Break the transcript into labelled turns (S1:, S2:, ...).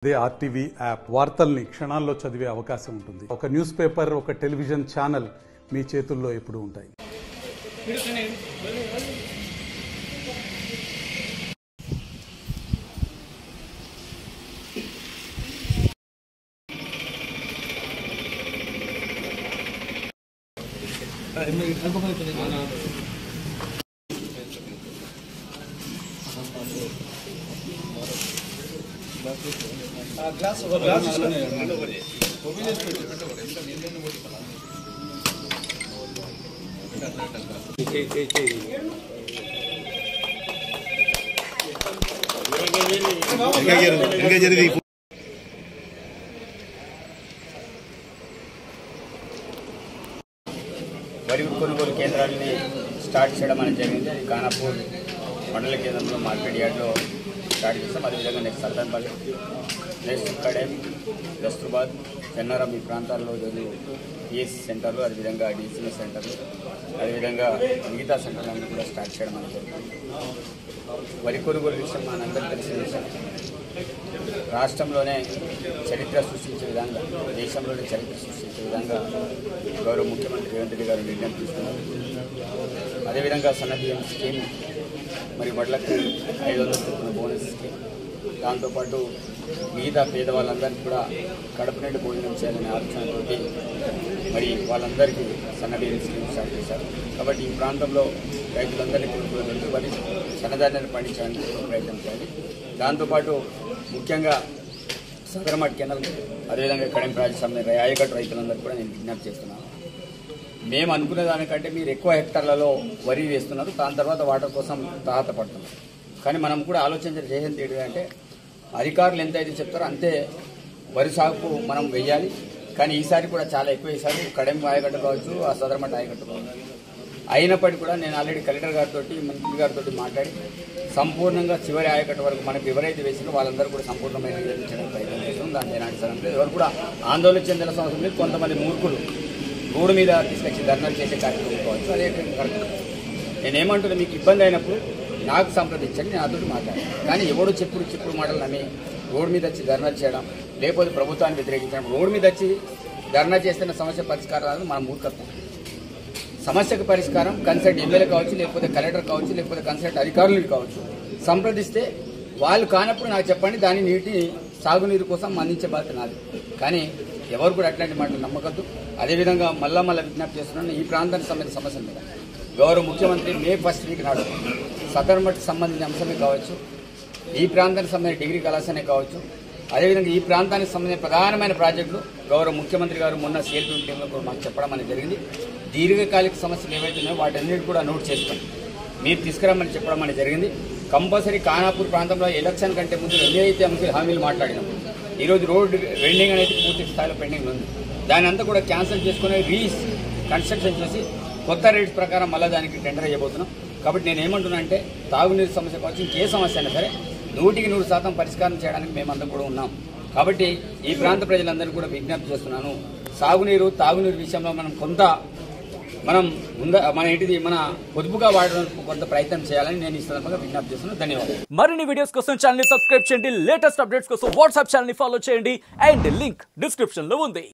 S1: అదే RTV app వార్తల్ని క్షణాల్లో చదివే అవకాశం ఉంటుంది. ఒక న్యూస్ పేపర్, ఒక టెలివిజన్ ఛానల్ మీ చేతుల్లో ఎప్పుడూ ఉంటాయి.
S2: వరి కొనుగోలు కేంద్రాలని స్టార్ట్ చేయడం అనేది జరిగింది. అది ఖానాపూర్ మండల కేంద్రంలో మార్కెట్ యార్డ్లో స్టార్ట్ చేస్తాం. అదేవిధంగా నెక్స్ట్ సల్తాన్పల్లి, నెక్స్ట్ కడెం, దస్తూబాద్, చెన్నారం ఈ ప్రాంతాల్లో ఈరోజు పిఎస్సి సెంటర్లు, అదేవిధంగా డిసిఎస్ సెంటర్లు, అదేవిధంగా మిగతా సెంటర్లను కూడా స్టార్ట్ చేయడం అనేది జరిగింది. వరి కొనుగోలు విషయం మనందరికీ తెలిసిన విషయం. రాష్ట్రంలోనే చరిత్ర సృష్టించే విధంగా, దేశంలోనే చరిత్ర సృష్టించే విధంగా గౌరవ ముఖ్యమంత్రి రేవంత్ రెడ్డి గారు నిర్ణయం తీసుకున్నారు. అదేవిధంగా సన్నబియ్యం స్కీమ్, మరి వడ్లకు 500 చొప్పున బోనస్ స్కీమ్, దాంతోపాటు మిగతా పేదవాళ్ళందరికీ కూడా కడుపు నిండు భోజనం చేయాలనే ఆలోచనతోటి మరి వాళ్ళందరికీ సన్నబియ్యం స్కీమ్ స్టార్ట్ చేశారు. కాబట్టి ఈ ప్రాంతంలో రైతులందరినీ కోరుకునేందుకు మరి సన్నధాన్యాన్ని పండించడానికి ప్రయత్నం చేయాలి. దాంతోపాటు ముఖ్యంగా సదరమట్ కెనాల్, అదేవిధంగా కడెం ప్రాజెక్టు ఆయకట్టు రైతులందరూ కూడా నేను విజ్ఞప్తి చేస్తున్నాను. మేము అనుకునే దానికంటే మీరు ఎక్కువ హెక్టార్లలో వరి వేస్తున్నారు, దాని తర్వాత వాటర్ కోసం తాహత పడుతున్నారు. కానీ మనం కూడా ఆలోచన చేసేది ఏంటంటే అధికారులు ఎంత అయితే చెప్తారో అంతే వరి సాగుకు మనం వెయ్యాలి. కానీ ఈసారి కూడా చాలా ఎక్కువ వేసారు. కడెం ఆయకట్టు కావచ్చు, ఆ సదరమట్ ఆయకట్టు కావచ్చు. అయినప్పటికీ కూడా నేను ఆల్రెడీ కలెక్టర్ గారితో, మంత్రి గారితో మాట్లాడి సంపూర్ణంగా చివరి ఆయకట్టు వరకు మనకు ఎవరైతే వేసినా వాళ్ళందరూ కూడా సంపూర్ణమైన నిర్వహించడానికి ప్రయత్నం చేస్తున్నాం. దాన్ని ఎలాంటి సరం లేదు. ఎవరు కూడా ఆందోళన చెందాల్సిన అవసరం లేదు. కొంతమంది మూర్ఖులు రోడ్డు మీద తీసుకొచ్చి ధర్నాలు చేసే కార్యక్రమం కావచ్చు, అదే కరెక్ట్. నేనేమంటున్నా, మీకు ఇబ్బంది అయినప్పుడు నాకు సంప్రదించండి, నేను అతడు మాట్లాడాను. కానీ ఎవడో చెప్పుడు మాటలు నమ్మి రోడ్డు మీద వచ్చి ధర్నాలు చేయడం, లేకపోతే ప్రభుత్వాన్ని వ్యతిరేకించడం, రోడ్డు మీద వచ్చి ధర్నా చేస్తున్న సమస్య పరిష్కారాలు మన మూర్ఖత్వం. సమస్యకు పరిష్కారం కన్సల్ట్ ఎమ్మెల్యే కావచ్చు, లేకపోతే కలెక్టర్ కావచ్చు, లేకపోతే కన్సల్ట్ అధికారులు కావచ్చు, సంప్రదిస్తే వాళ్ళు కానప్పుడు నాకు చెప్పండి, దాని నీటి సాగునీరు కోసం అందించే బాధ్యత నాది. కానీ ఎవరు కూడా అట్లాంటి మాటలు నమ్మకద్దు. అదేవిధంగా మళ్ళా విజ్ఞప్తి చేస్తున్నాను, ఈ ప్రాంతానికి సంబంధించిన సమస్యల మీద గౌరవ ముఖ్యమంత్రి మే 1st వీక్ నాడు సదరమట్కి సంబంధించిన అంశమే కావచ్చు, ఈ ప్రాంతానికి సంబంధించిన డిగ్రీ కళాశాలనే కావచ్చు, అదేవిధంగా ఈ ప్రాంతానికి సంబంధించిన ప్రధానమైన ప్రాజెక్టులు గౌరవ ముఖ్యమంత్రి గారు మొన్న సిఎల్పీ మీటింగ్లో కూడా మాకు చెప్పడం అనేది జరిగింది. దీర్ఘకాలిక సమస్యలు ఏవైతే ఉన్నాయో వాటన్నిటి కూడా నోట్ చేసుకొని మీరు తీసుకురామని చెప్పడం అనేది జరిగింది. కంపల్సరీ ఖానాపూర్ ప్రాంతంలో ఎలక్షన్ కంటే ముందు ఏదైతే హామీలు మాట్లాడినాం, ఈరోజు రోడ్ వెండింగ్ అనేది పూర్తి స్థాయిలో పెండింగ్ ఉంది. దాని అంతా కూడా క్యాన్సిల్ చేసుకుని కన్స్ట్రక్షన్ చేసి కొత్త రేట్స్ ప్రకారం మళ్ళీ దానికి టెండర్ చేయబోతున్నాం. కాబట్టి నేను ఏమంటున్నా అంటే తాగునీరు సమస్య కావచ్చు, ఇంకే సమస్య అయినా సరే 100% పరిష్కారం చేయడానికి మేమందరం కూడా ఉన్నాం. కాబట్టి ఈ ప్రాంత ప్రజలందరినీ కూడా విజ్ఞప్తి చేస్తున్నాను, తాగునీరు విషయంలో మనం మన పొదుపుగా వాడడానికి కొంత ప్రయత్నం చేయాలని నేను ఈ సందర్భంగా విజ్ఞప్తి చేస్తున్నాను. ధన్యవాదాలు.
S3: మరిన్ని వీడియోస్ కోసం ఛానల్ ని సబ్స్క్రైబ్ చేయండి, లేటెస్ట్ అప్డేట్స్ కోసం వాట్సాప్ ఛానల్ ని ఫాలో చేయండి, అండ్ లింక్ డిస్క్రిప్షన్ లో ఉంది.